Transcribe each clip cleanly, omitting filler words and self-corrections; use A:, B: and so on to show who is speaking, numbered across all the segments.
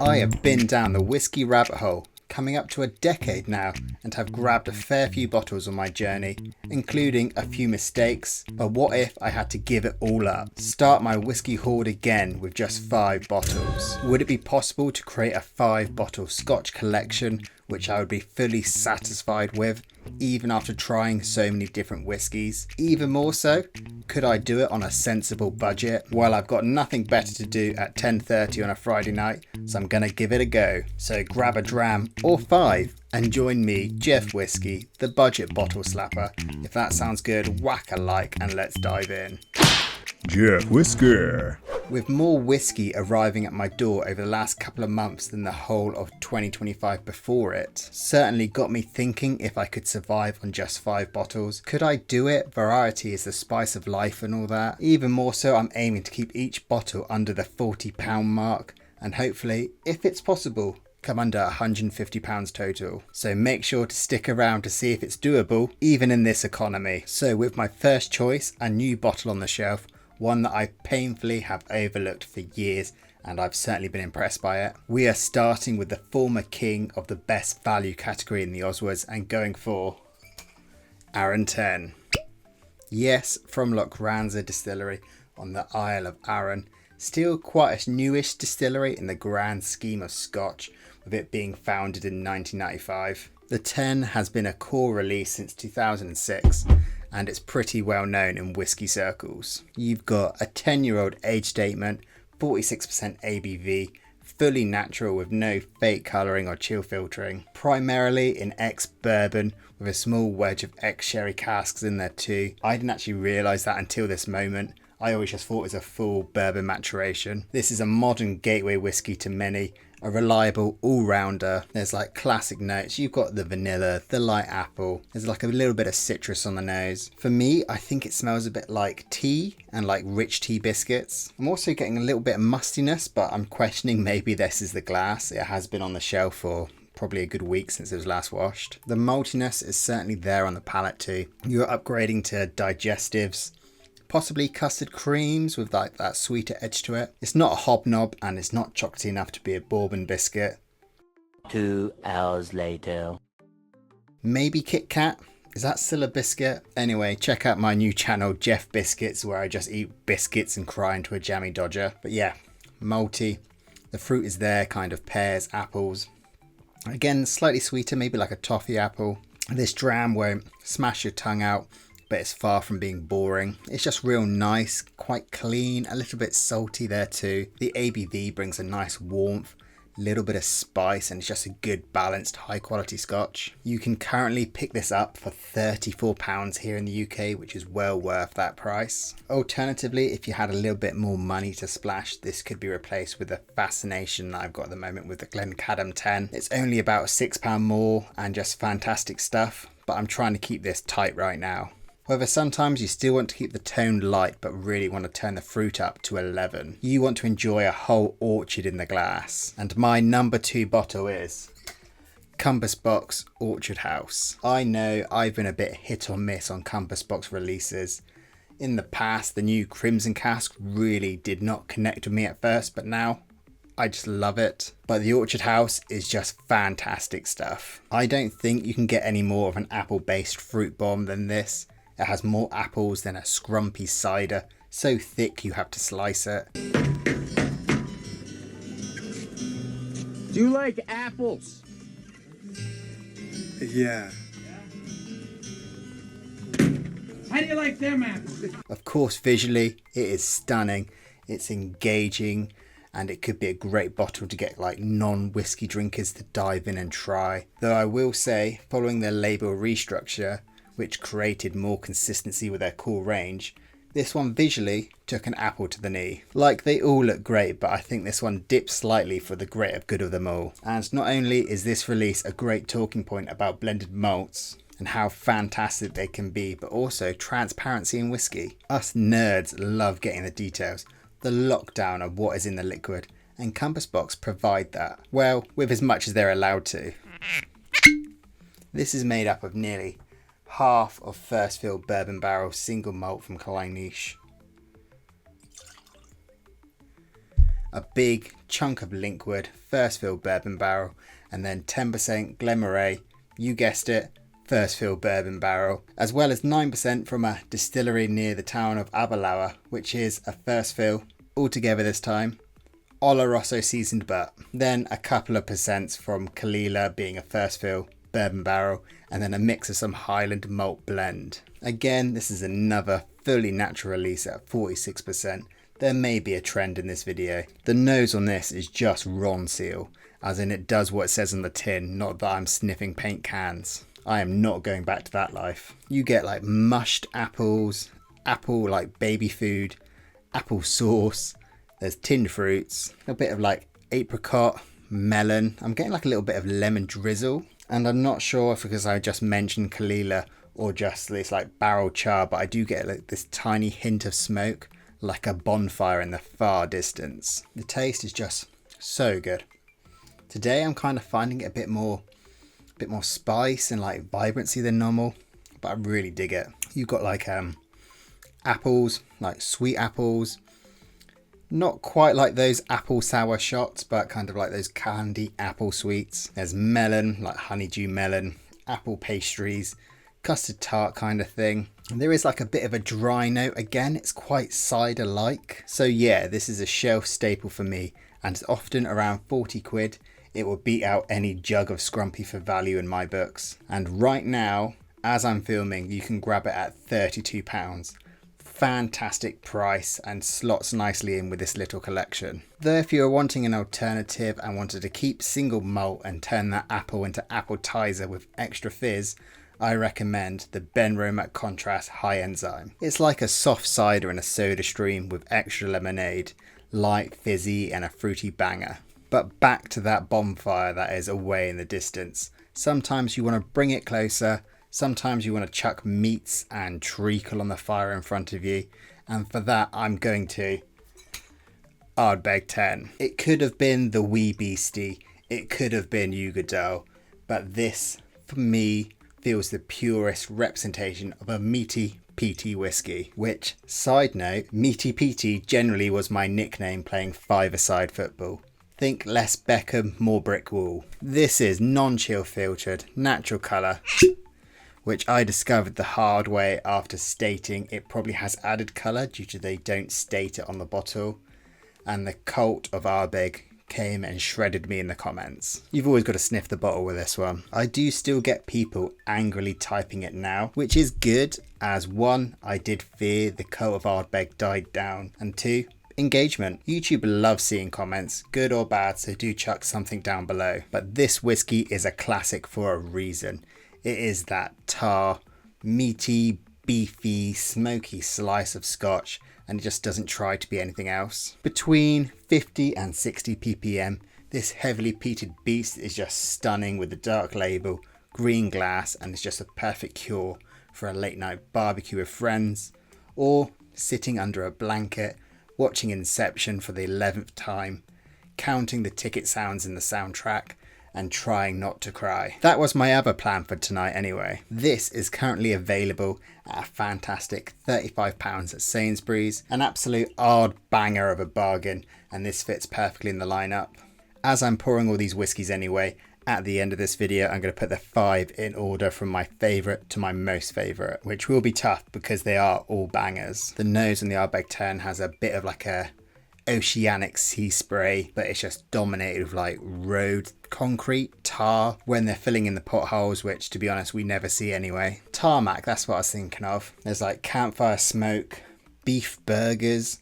A: I have been down the whiskey rabbit hole, coming up to a decade now, and have grabbed a fair few bottles on my journey, including a few mistakes. But what if I had to give it all up? Start my whiskey hoard again with just 5 bottles. Would it be possible to create a 5-bottle Scotch collection which I would be fully satisfied with, even after trying so many different whiskies? Even more so, could I do it on a sensible budget? Well, I've got nothing better to do at 10:30 on a Friday night, so I'm gonna give it a go. So grab a dram or 5 and join me, Jeff Whisky, the budget bottle slapper. If that sounds good, whack a like and let's dive in.
B: Jeff Whisky.
A: With more whiskey arriving at my door over the last couple of months than the whole of 2025 before it, certainly got me thinking if I could survive on just 5 bottles. Could I do it? Variety is the spice of life and all that. Even more so, I'm aiming to keep each bottle under the £40 mark and hopefully, if it's possible, come under £150 total. So make sure to stick around to see if it's doable, even in this economy. So with my first choice, a new bottle on the shelf, one that I painfully have overlooked for years, and I've certainly been impressed by it. We are starting with the former king of the best value category in the Oswards and going for Arran 10. Yes, from Loch Distillery on the Isle of Arran. Still quite a newish distillery in the grand scheme of Scotch, with it being founded in 1995. The 10 has been a core release since 2006. And it's pretty well known in whiskey circles. You've got a 10-year-old age statement, 46% ABV, fully natural with no fake colouring or chill filtering. Primarily in ex-bourbon with a small wedge of ex-sherry casks in there too. I didn't actually realise that until this moment. I always just thought it was a full bourbon maturation. This is a modern gateway whiskey to many, a reliable all-rounder. There's like classic notes. You've got the vanilla, the light apple. There's like a little bit of citrus on the nose. For me, I think it smells a bit like tea and like rich tea biscuits. I'm also getting a little bit of mustiness, but I'm questioning maybe this is the glass. It has been on the shelf for probably a good week since it was last washed. The maltiness is certainly there on the palate too. You're upgrading to digestives, possibly custard creams with like that sweeter edge to it. It's not a hobnob and it's not chocolatey enough to be a bourbon biscuit.
C: 2 hours later.
A: Maybe Kit Kat? Is that still a biscuit? Anyway, check out my new channel, Jeff Biscuits, where I just eat biscuits and cry into a jammy dodger. But yeah, malty. The fruit is there, kind of pears, apples. Again, slightly sweeter, maybe like a toffee apple. This dram won't smash your tongue out, but it's far from being boring. It's just real nice, quite clean, a little bit salty there too. The ABV brings a nice warmth, little bit of spice, and it's just a good balanced high quality Scotch. You can currently pick this up for £34 here in the UK, which is well worth that price. Alternatively, if you had a little bit more money to splash, this could be replaced with the fascination that I've got at the moment with the Glencadam 10. It's only about £6 more and just fantastic stuff, but I'm trying to keep this tight right now. However, sometimes you still want to keep the tone light but really want to turn the fruit up to 11. You want to enjoy a whole orchard in the glass. And my number 2 bottle is Compass Box Orchard House. I know I've been a bit hit or miss on Compass Box releases. In the past, the new Crimson Cask really did not connect with me at first, but now I just love it. But the Orchard House is just fantastic stuff. I don't think you can get any more of an apple-based fruit bomb than this. It has more apples than a scrumpy cider, so thick you have to slice it.
D: Do you like apples?
E: Yeah.
D: How do you like them apples?
A: Of course, visually, it is stunning. It's engaging, and it could be a great bottle to get like non-whiskey drinkers to dive in and try. Though I will say, following their label restructure, which created more consistency with their core range, this one visually took an apple to the knee. Like, they all look great, but I think this one dips slightly for the greater good of them all. And not only is this release a great talking point about blended malts and how fantastic they can be, but also transparency in whiskey. Us nerds love getting the details, the lockdown of what is in the liquid, and Compass Box provide that, well, with as much as they're allowed to. This is made up of nearly half of first fill bourbon barrel single malt from Clynelish. a big chunk of Linkwood first fill bourbon barrel, and then 10% Glenmorangie, you guessed it, first fill bourbon barrel, as well as 9% from a distillery near the town of Aberlour, which is a first fill, altogether this time, Oloroso seasoned butt. Then a couple of percents from Kalila being a first fill bourbon barrel, and then a mix of some Highland malt blend. Again, this is another fully natural release at 46%. There may be a trend in this video. The nose on this is just Ronseal, as in it does what it says on the tin, not that I'm sniffing paint cans. I am not going back to that life. You get like mushed apples, apple like baby food, apple sauce, there's tinned fruits, a bit of like apricot, melon. I'm getting like a little bit of lemon drizzle. And I'm not sure if because I just mentioned Kalila or just this like barrel char, but I do get like this tiny hint of smoke, like a bonfire in the far distance. The taste is just so good. Today I'm kind of finding it a bit more spice and like vibrancy than normal, but I really dig it. You've got like apples, like sweet apples, not quite like those apple sour shots, but kind of like those candy apple sweets. There's melon, like honeydew melon, apple pastries, custard tart kind of thing. And there is like a bit of a dry note. Again, it's quite cider like. So yeah, this is a shelf staple for me, and it's often around 40 quid. It will beat out any jug of Scrumpy for value in my books. And right now, as I'm filming, you can grab it at £32. Fantastic price and slots nicely in with this little collection. Though if you're wanting an alternative and wanted to keep single malt and turn that apple into appetizer with extra fizz, I recommend the Benromac Contrast High Enzyme. It's like a soft cider in a soda stream with extra lemonade, light, fizzy and a fruity banger. But back to that bonfire that is away in the distance. Sometimes you want to bring it closer. Sometimes you want to chuck meats and treacle on the fire in front of you. And for that, I'm going to Ardbeg 10. It could have been the Wee Beastie. It could have been Ugadale. But this, for me, feels the purest representation of a meaty peaty whiskey. Which, side note, meaty peaty generally was my nickname playing five-a-side football. Think less Beckham, more brick wall. This is non-chill filtered, natural colour, which I discovered the hard way after stating it probably has added colour due to they don't state it on the bottle. And the cult of Ardbeg came and shredded me in the comments. You've always got to sniff the bottle with this one. I do still get people angrily typing it now, which is good, as one, I did fear the cult of Ardbeg died down, and two, engagement. YouTube loves seeing comments, good or bad, so do chuck something down below. But this whiskey is a classic for a reason. It is that tar, meaty, beefy, smoky slice of Scotch, and it just doesn't try to be anything else. Between 50 and 60 ppm, this heavily peated beast is just stunning with the dark label, green glass, and it's just a perfect cure for a late night barbecue with friends, or sitting under a blanket, watching Inception for the 11th time, counting the ticket sounds in the soundtrack, and trying not to cry. That was my other plan for tonight anyway. This is currently available at a fantastic £35 at Sainsbury's, an absolute odd banger of a bargain, and this fits perfectly in the lineup. As I'm pouring all these whiskies anyway, at the end of this video I'm going to put the 5 in order from my favourite to my most favourite, which will be tough because they are all bangers. The nose on the Ardbeg 10 has a bit of like a oceanic sea spray, but it's just dominated with like road concrete, tar when they're filling in the potholes, which to be honest we never see anyway. Tarmac, that's what I was thinking of. There's like campfire smoke, beef burgers,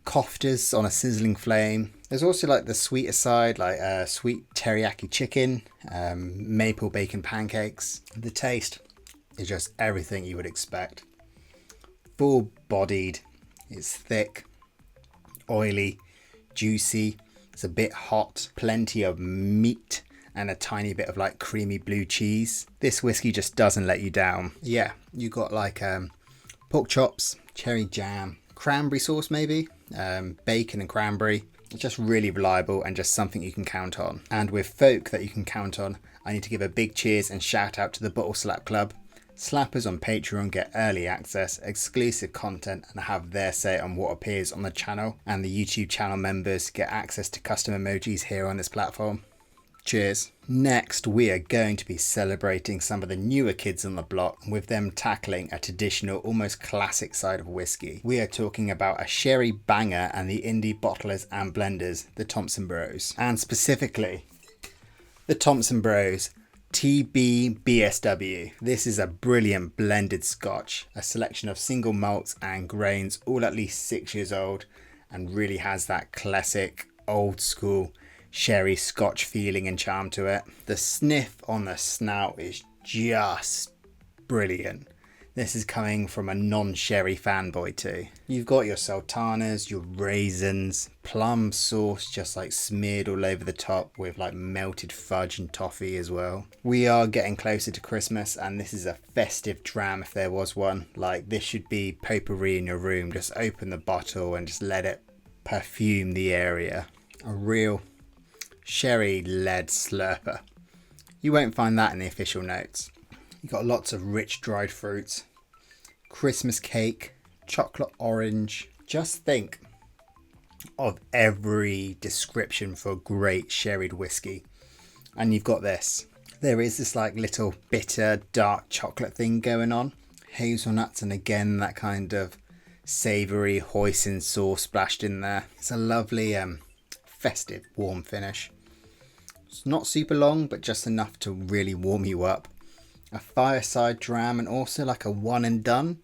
A: kofters on a sizzling flame. There's also like the sweeter side, like sweet teriyaki chicken, maple bacon pancakes. The taste is just everything you would expect. Full bodied, it's thick, oily, juicy, it's a bit hot, plenty of meat and a tiny bit of like creamy blue cheese. This whiskey just doesn't let you down. Yeah, you got like pork chops, cherry jam, cranberry sauce maybe, bacon and cranberry. It's just really reliable and just something you can count on. And with folk that you can count on, I need to give a big cheers and shout out to the Bottle Slap Club. Slappers on Patreon get early access, exclusive content, and have their say on what appears on the channel, and the YouTube channel members get access to custom emojis here on this platform. Cheers. Next, we are going to be celebrating some of the newer kids on the block, with them tackling a traditional, almost classic side of whiskey. We are talking about a sherry banger and the indie bottlers and blenders, the Thompson Bros. And specifically, the Thompson Bros TB BSW. This is a brilliant blended scotch, a selection of single malts and grains, all at least 6 years old, and really has that classic, old school sherry scotch feeling and charm to it. The sniff on the snout is just brilliant. This is coming from a non-sherry fanboy too. You've got your sultanas, your raisins, plum sauce just like smeared all over the top with like melted fudge and toffee as well. We are getting closer to Christmas and this is a festive dram if there was one. Like, this should be potpourri in your room. Just open the bottle and just let it perfume the area. A real sherry led slurper. You won't find that in the official notes. You've got lots of rich dried fruits, Christmas cake, chocolate orange. Just think of every description for great sherried whiskey, and you've got this. There is this like little bitter dark chocolate thing going on, hazelnuts, and again that kind of savoury hoisin sauce splashed in there. It's a lovely festive warm finish. It's not super long, but just enough to really warm you up. A fireside dram and also like a one and done.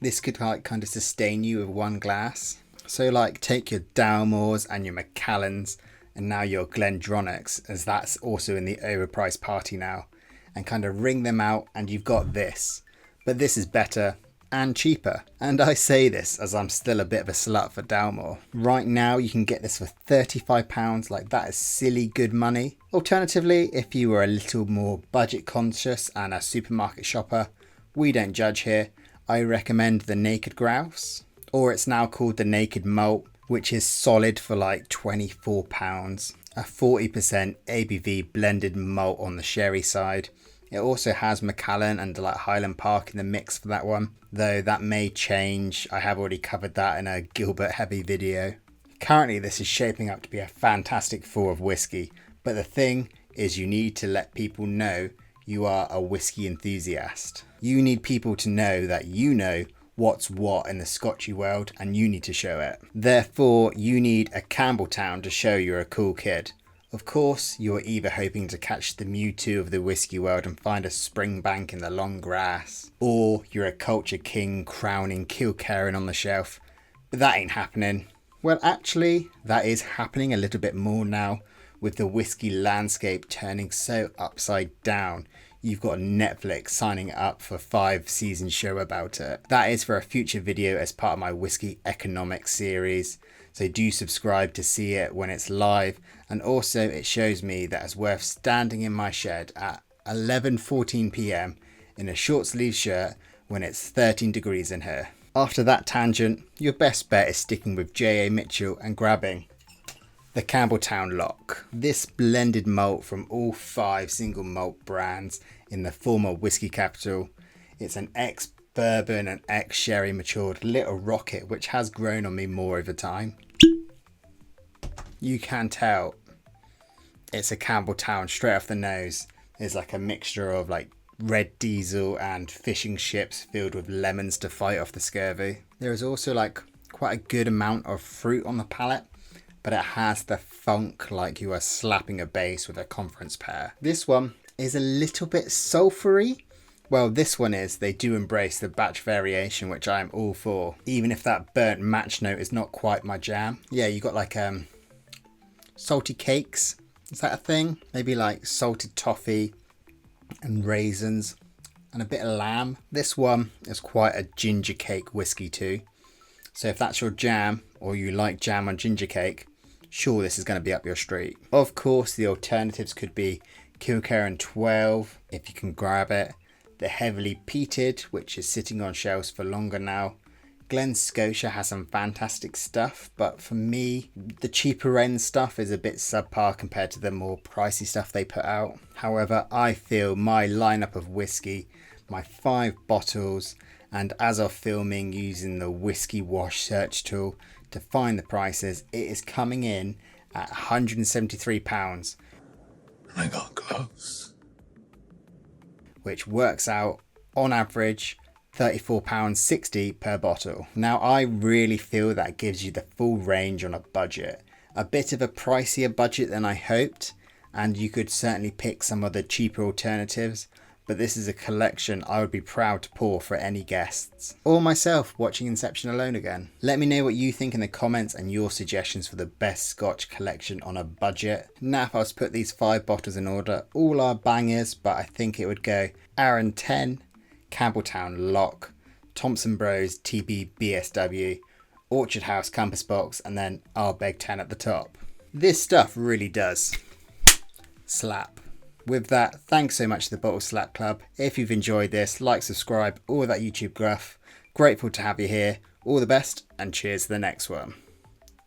A: This could like kind of sustain you with one glass. So like take your Dalmores and your Macallans and now your Glendronics, as that's also in the overpriced party now, and kind of wring them out and you've got this. But this is better and cheaper. And I say this as I'm still a bit of a slut for Dalmore. Right now you can get this for £35, like that is silly good money. Alternatively, if you were a little more budget conscious and a supermarket shopper, we don't judge here. I recommend the Naked Grouse, or it's now called the Naked Malt, which is solid for like £24. A 40% ABV blended malt on the sherry side. It also has Macallan and like Highland Park in the mix for that one, though that may change. I have already covered that in a Gilbert heavy video. Currently this is shaping up to be a fantastic fall of whiskey, but the thing is you need to let people know you are a whiskey enthusiast. You need people to know that you know what's what in the Scotchy world and you need to show it. Therefore you need a Campbeltown to show you're a cool kid. Of course, you're either hoping to catch the Mewtwo of the whiskey world and find a Springbank in the long grass, or you're a culture king crowning Kilkerran on the shelf, but that ain't happening. Well, actually, that is happening a little bit more now, with the whiskey landscape turning so upside down. You've got Netflix signing up for 5-season show about it. That is for a future video as part of my whiskey economics series. So do subscribe to see it when it's live, and also it shows me that it's worth standing in my shed at 11:14 PM in a short sleeve shirt when it's 13 degrees in here. After that tangent, your best bet is sticking with J.A. Mitchell and grabbing the Campbeltown Loch. This blended malt from all 5 single malt brands in the former whiskey capital. It's an ex-bourbon and ex-sherry matured little rocket which has grown on me more over time. You can tell it's a Campbeltown straight off the nose. There's like a mixture of like red diesel and fishing ships filled with lemons to fight off the scurvy. There is also like quite a good amount of fruit on the palate, but it has the funk like you are slapping a bass with a conference pair. This one is a little bit sulfury. Well, this one is. They do embrace the batch variation, which I am all for, even if that burnt match note is not quite my jam. Yeah, you got like salty cakes. Is that a thing? Maybe like salted toffee and raisins and a bit of lamb. This one is quite a ginger cake whiskey too. So if that's your jam, or you like jam on ginger cake, sure, this is going to be up your street. Of course, the alternatives could be Kilkerran 12, if you can grab it. The heavily peated, which is sitting on shelves for longer now. Glen Scotia has some fantastic stuff, but for me, the cheaper end stuff is a bit subpar compared to the more pricey stuff they put out. However, I feel my lineup of whiskey my 5 bottles, and as of filming using the Whiskey Wash search tool to find the prices, it is coming in at £173,
B: I got close.
A: which works out on average £34.60 per bottle. Now I really feel that gives you the full range on a budget. A bit of a pricier budget than I hoped, and you could certainly pick some of the cheaper alternatives, but this is a collection I would be proud to pour for any guests, or myself watching Inception alone again. Let me know what you think in the comments and your suggestions for the best Scotch collection on a budget. Now if I was to put these 5 bottles in order, all are bangers, but I think it would go Arran 10, Campbeltown Loch, Thompson Bros TB BSW, Orchard House Compass Box, and then Ardbeg 10 at the top. This stuff really does slap. With that, thanks so much to the Bottle Slap Club. If you've enjoyed this, like, subscribe, all that YouTube gruff. Grateful to have you here. All the best, and cheers to the next one.